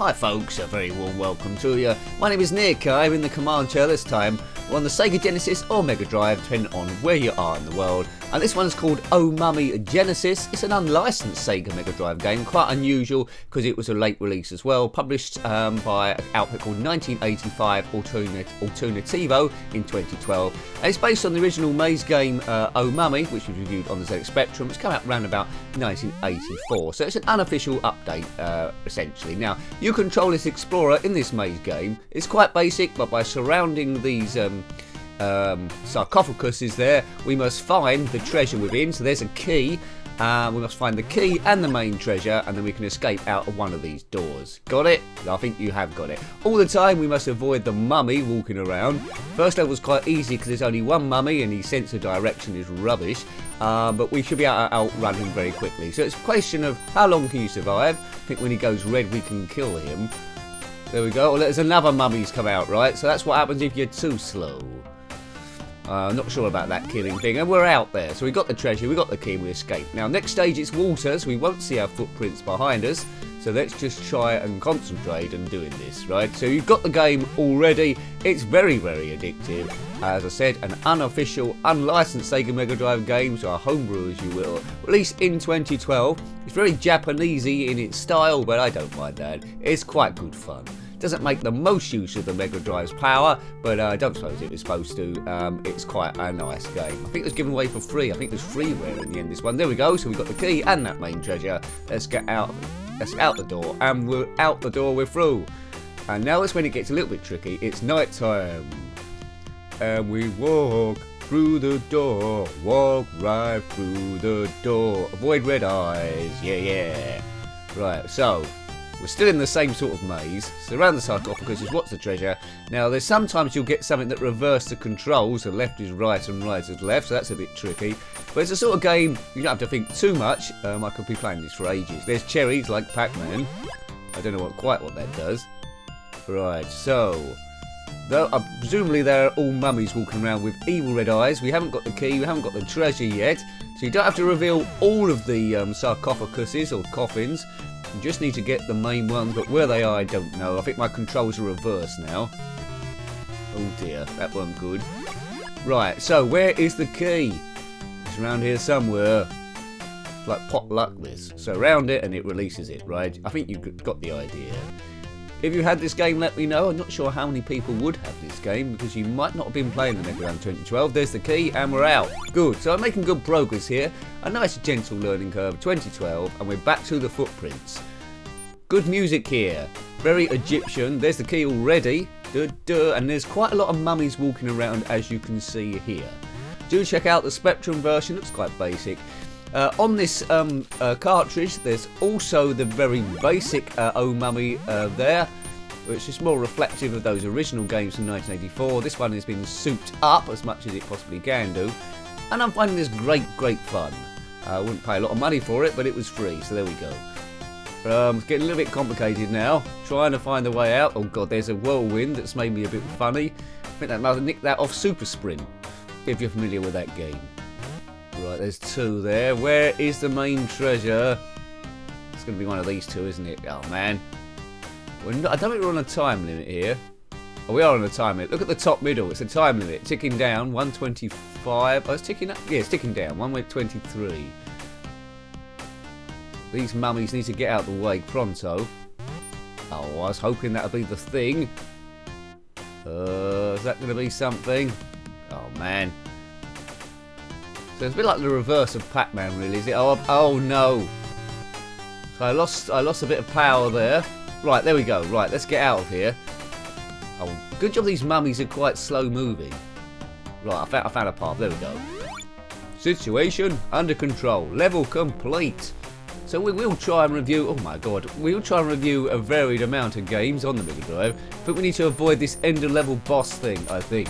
Hi folks, a very warm welcome to you. My name is Nick, I'm in the command chair this time. We're on the Sega Genesis or Mega Drive, depending on where you are in the world. And this one's called Oh Mummy Genesis. It's an unlicensed Sega Mega Drive game, quite unusual because it was a late release as well. Published by an outfit called 1985 Alternativo in 2012. And it's based on the original Maze game Oh Mummy, which was reviewed on the ZX Spectrum. It's come out around about 1984. So it's an unofficial update, essentially. Now, you control this explorer in this maze game. It's quite basic, but by surrounding these sarcophaguses there, we must find the treasure within. So there's a key. We must find the key and the main treasure, and then we can escape out of one of these doors. Got it? I think you have got it. All the time we must avoid the mummy walking around. First level's quite easy because there's only one mummy and his sense of direction is rubbish. But we should be able to outrun him very quickly. So it's a question of how long can you survive. I think when he goes red we can kill him. There we go. Well, there's another mummy's come out, right? So that's what happens if you're too slow. Not sure about that killing thing, and we're out there. So we got the treasure, we got the key, and we escaped. Now next stage it's water, so we won't see our footprints behind us. So let's just try and concentrate on doing this, right? So you've got the game already. It's very, very addictive. As I said, an unofficial, unlicensed Sega Mega Drive game, so a homebrew as you will. Released in 2012. It's very Japanesey in its style, but I don't mind that. It's quite good fun. Doesn't make the most use of the Mega Drive's power, but I don't suppose it was supposed to. It's quite a nice game. I think it was given away for free. I think there's freeware in the end, this one. There we go. So we've got the key and that main treasure. Let's get out. Let's out the door. And we're out the door, we're through. And now it's when it gets a little bit tricky. It's night time. And we walk through the door. Walk right through the door. Avoid red eyes. Yeah, yeah. Right, so we're still in the same sort of maze. Surround the sarcophagus is what's the treasure. Now, there's sometimes you'll get something that reverses the controls. So left is right and right is left. So that's a bit tricky. But it's a sort of game you don't have to think too much. I could be playing this for ages. There's cherries like Pac-Man. I don't know quite what that does. Right, so presumably there are all mummies walking around with evil red eyes. We haven't got the key. We haven't got the treasure yet. So you don't have to reveal all of the sarcophaguses or coffins. You just need to get the main ones, but where they are, I don't know. I think my controls are reversed now. Oh dear, that wasn't good. Right, so where is the key? It's around here somewhere. It's like pot luck this. So round it and it releases it, right? I think you've got the idea. If you had this game, let me know. I'm not sure how many people would have this game because you might not have been playing the Mega Drive 2012. There's the key and we're out. Good. So I'm making good progress here. A nice gentle learning curve. 2012 and we're back to the footprints. Good music here. Very Egyptian. There's the key already. And there's quite a lot of mummies walking around as you can see here. Do check out the Spectrum version. Looks quite basic. On this cartridge, there's also the very basic Oh Mummy there, which is more reflective of those original games from 1984. This one has been souped up as much as it possibly can do, and I'm finding this great fun. I wouldn't pay a lot of money for it, but it was free, so there we go. It's getting a little bit complicated now, trying to find the way out. Oh god, there's a whirlwind that's made me a bit funny. I think that might have nicked that off Super Sprint, if you're familiar with that game. Right, there's two there. Where is the main treasure? It's going to be one of these two, isn't it? Oh, man. I don't think we're on a time limit here. Oh, we are on a time limit. Look at the top middle. It's a time limit. Ticking down. 125. Oh, it's ticking up. Yeah, it's ticking down. 123. These mummies need to get out of the way pronto. Oh, I was hoping that would be the thing. Is that going to be something? Oh, man. So it's a bit like the reverse of Pac-Man, really, is it? Oh no! So I lost a bit of power there. Right, there we go. Right, let's get out of here. Oh, good job. These mummies are quite slow moving. Right, I found a path. There we go. Situation under control. Level complete. So we will try and review. Oh my god, we will try and review a varied amount of games on the Mega Drive. But we need to avoid this end of level boss thing, I think.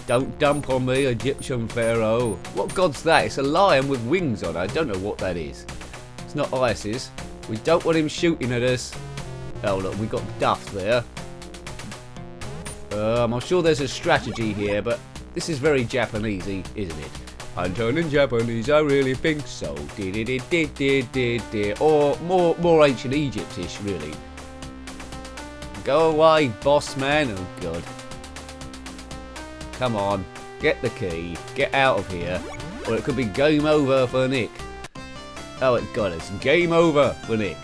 Don't dump on me, Egyptian pharaoh. What god's that? It's a lion with wings on it. I don't know what that is. It's not Isis. We don't want him shooting at us. Oh look, we got Duff there. I'm sure there's a strategy here, but this is very Japanesey, isn't it? I'm turning Japanese, I really think so. Or more ancient Egyptish, really. Go away, boss man. Oh, God. Come on. Get the key. Get out of here. Or it could be game over for Nick. Oh, it got us. Game over for Nick.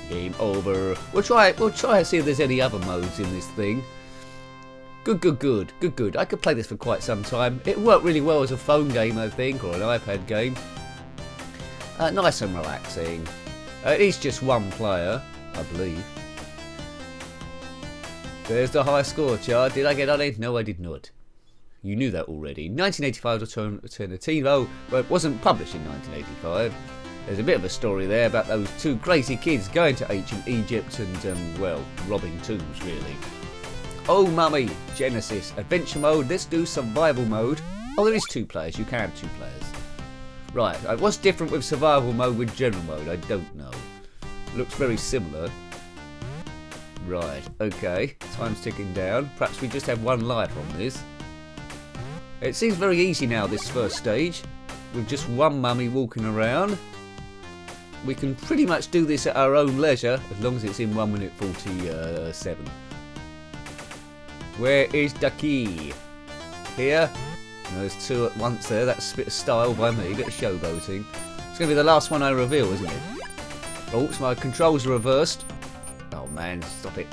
Game over. We'll try and see if there's any other modes in this thing. Good. I could play this for quite some time. It worked really well as a phone game, I think, or an iPad game. Nice and relaxing. It is just one player, I believe. There's the high score chart. Did I get on it? No, I did not. You knew that already. 1985 Alternativo, but it wasn't published in 1985. There's a bit of a story there about those two crazy kids going to ancient Egypt and, well, robbing tombs, really. Oh, mummy, Genesis, adventure mode. Let's do survival mode. Oh, there is 2 players. You can have 2 players. Right, what's different with survival mode with general mode? I don't know. Looks very similar. Right, okay. Time's ticking down. Perhaps we just have 1 life on this. It seems very easy now, this first stage. With just 1 mummy walking around. We can pretty much do this at our own leisure, as long as it's in 1 minute 47. Where is the key? Here? No, there's 2 at once there. That's a bit of style by me, a bit of showboating. It's going to be the last one I reveal, isn't it? Oops, my controls are reversed. Oh man, stop it.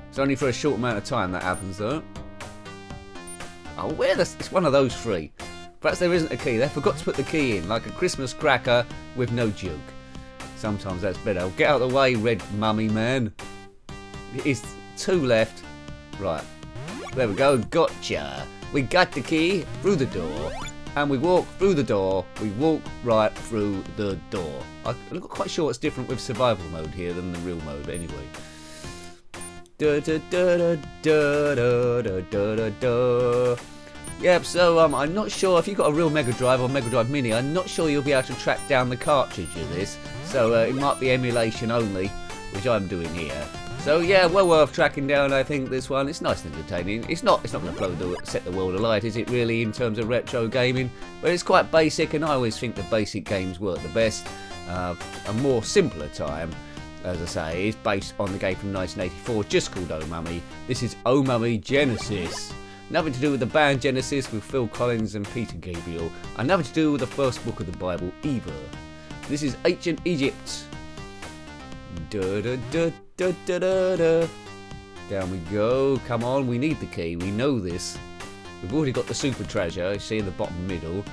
It's only for a short amount of time that happens though. Oh, it's one of those 3. Perhaps there isn't a key. They forgot to put the key in, like a Christmas cracker with no joke. Sometimes that's better. Get out of the way, red mummy man. It is 2 left. Right. There we go. Gotcha. We got the key through the door. And we walk through the door. We walk right through the door. I'm not quite sure what's different with survival mode here than the real mode, but anyway. Yep, so I'm not sure if you've got a real Mega Drive or Mega Drive Mini, I'm not sure you'll be able to track down the cartridge of this. So it might be emulation only, which I'm doing here. So yeah, well worth tracking down, I think, this one. It's nice and entertaining. It's not going to set the world alight, is it really, in terms of retro gaming? But it's quite basic, and I always think the basic games work the best. A more simpler time, as I say, is based on the game from 1984, just called Oh Mummy. This is Oh Mummy Genesis. Nothing to do with the band Genesis with Phil Collins and Peter Gabriel, and nothing to do with the first book of the Bible either. This is ancient Egypt. Down we go. Come on, we need the key. We know this. We've already got the super treasure. You see in the bottom middle.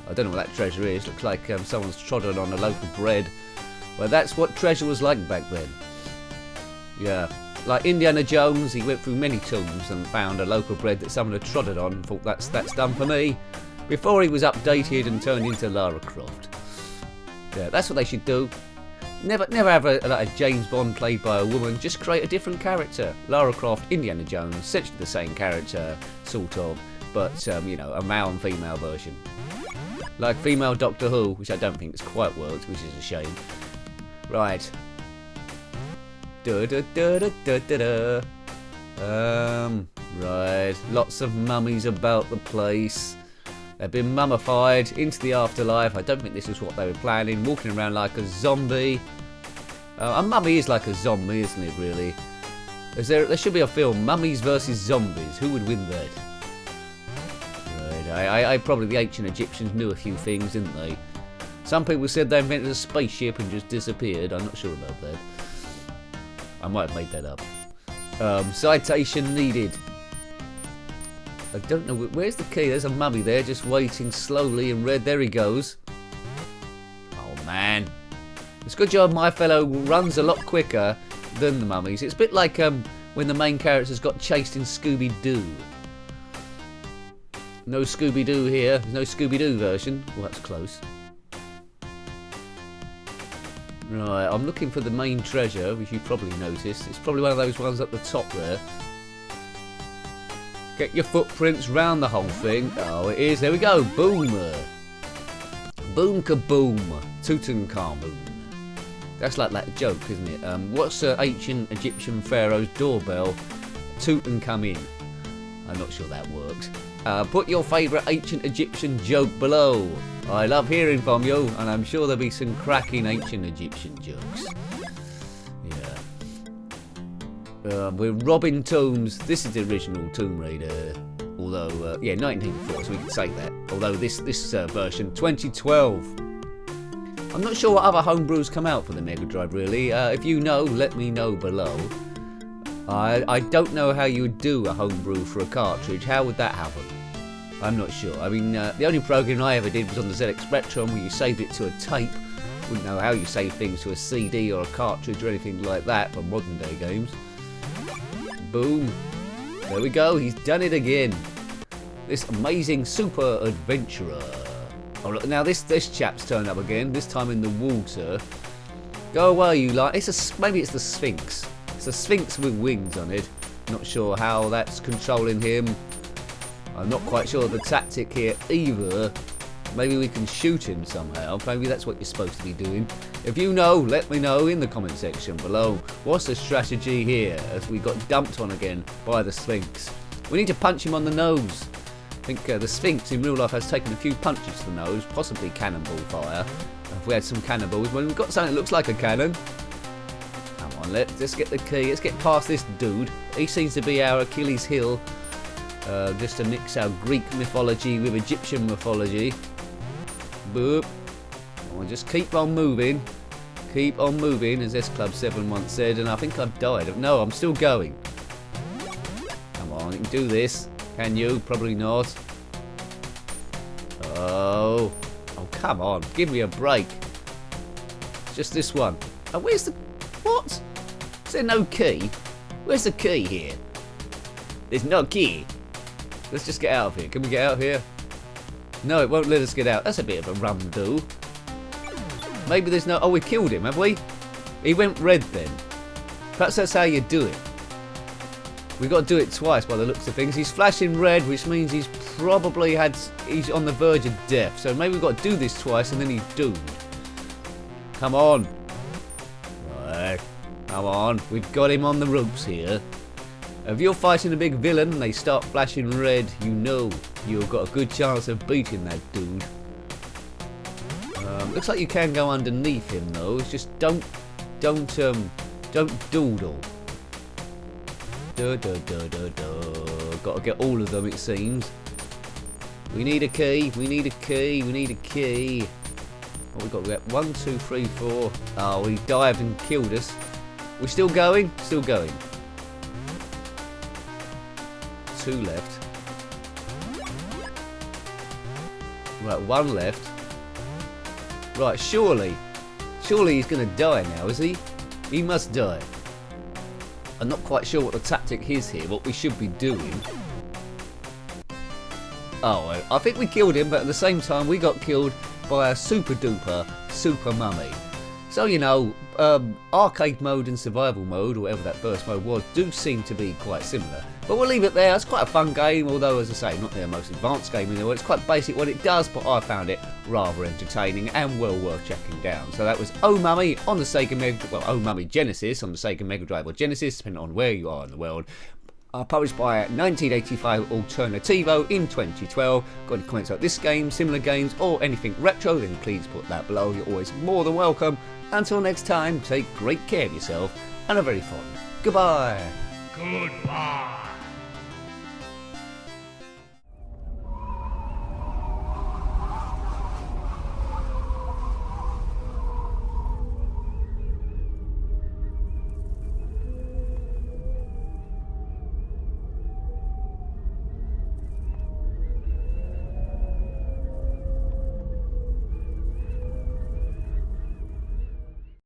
I don't know what that treasure is. Looks like someone's trodden on a loaf of bread. Well, that's what treasure was like back then. Yeah. Like Indiana Jones, he went through many tombs and found a loaf of bread that someone had trodden on and thought, that's done for me. Before he was updated and turned into Lara Croft. Yeah, that's what they should do. Never have a James Bond played by a woman. Just create a different character. Lara Croft, Indiana Jones, essentially the same character, sort of, but you know, a male and female version. Like female Doctor Who, which I don't think has quite worked, which is a shame. Right. Right. Lots of mummies about the place. They've been mummified into the afterlife. I don't think this is what they were planning. Walking around like a zombie. A mummy is like a zombie, isn't it, really? There should be a film, Mummies versus Zombies. Who would win that? Right, probably the ancient Egyptians knew a few things, didn't they? Some people said they invented a spaceship and just disappeared. I'm not sure about that. I might have made that up. Citation needed. I don't know, where's the key? There's a mummy there just waiting slowly in red. There he goes. Oh man. It's a good job my fellow runs a lot quicker than the mummies. It's a bit like when the main characters got chased in Scooby-Doo. No Scooby-Doo here. There's no Scooby-Doo version. Well, that's close. Right, I'm looking for the main treasure, which you've probably noticed. It's probably one of those ones at the top there. Get your footprints round the whole thing. Oh, it is. There we go. Boom. Boom kaboom. Tutankhamun. That's like that joke, isn't it? What's ancient Egyptian pharaoh's doorbell? Tutankhamun. I'm not sure that works. Put your favourite ancient Egyptian joke below. I love hearing from you, and I'm sure there'll be some cracking ancient Egyptian jokes. Yeah. We're robbing tombs. This is the original Tomb Raider. Although, yeah, 1984, so we can say that. Although this version, 2012. I'm not sure what other homebrews come out for the Mega Drive, really. If you know, let me know below. I don't know how you would do a homebrew for a cartridge. How would that happen? I'm not sure. I mean, the only program I ever did was on the ZX Spectrum, where you saved it to a tape. Wouldn't know how you save things to a CD or a cartridge or anything like that for modern day games. Boom. There we go. He's done it again. This amazing super adventurer. Oh look, now this chap's turned up again. This time in the water. Go away, you like. Maybe it's the Sphinx. It's a Sphinx with wings on it. Not sure how that's controlling him. I'm not quite sure of the tactic here either. Maybe we can shoot him somehow. Maybe that's what you're supposed to be doing. If you know, let me know in the comment section below. What's the strategy here as we got dumped on again by the Sphinx? We need to punch him on the nose. I think the Sphinx in real life has taken a few punches to the nose, possibly cannonball fire. If we had some cannonballs, well, we've got something that looks like a cannon. Come on, let's get the key. Let's get past this dude. He seems to be our Achilles heel. Just to mix our Greek mythology with Egyptian mythology. Boop. I'll just keep on moving. Keep on moving, as S Club 7 once said, and I think I've died. No, I'm still going. Come on, you can do this. Can you? Probably not. Oh, come on. Give me a break. It's just this one. Oh, where's the... What? Is there no key? Where's the key here? There's no key. Let's just get out of here. Can we get out of here? No, it won't let us get out. That's a bit of a rum-do. Maybe there's no... Oh, we killed him, have we? He went red then. Perhaps that's how you do it. We've got to do it twice by the looks of things. He's flashing red, which means he's probably he's on the verge of death. So maybe we've got to do this twice and then he's doomed. Come on. Right. Come on. We've got him on the ropes here. If you're fighting a big villain and they start flashing red, you know you've got a good chance of beating that dude. Looks like you can go underneath him though. It's just don't doodle. Got to get all of them, it seems. We need a key. We need a key. We need a key. What we got? We got 1, 2, 3, 4. Oh, he dived and killed us. We're still going. Still going. 2 left. Right, 1 left. Right, surely he's going to die now, is he? He must die. I'm not quite sure what the tactic is here, what we should be doing. Oh, I think we killed him, but at the same time we got killed by a super duper super mummy. So, you know, arcade mode and survival mode, or whatever that first mode was, do seem to be quite similar. But we'll leave it there. It's quite a fun game, although, as I say, not the most advanced game in the world. It's quite basic what it does, but I found it rather entertaining and well worth checking down. So that was Oh Mummy on the Sega Mega... Well, Oh Mummy Genesis on the Sega Mega Drive or Genesis, depending on where you are in the world. Published by 1985 Alternativo in 2012. Got any comments about this game, similar games, or anything retro, then please put that below. You're always more than welcome. Until next time, take great care of yourself and a very fun goodbye. Goodbye.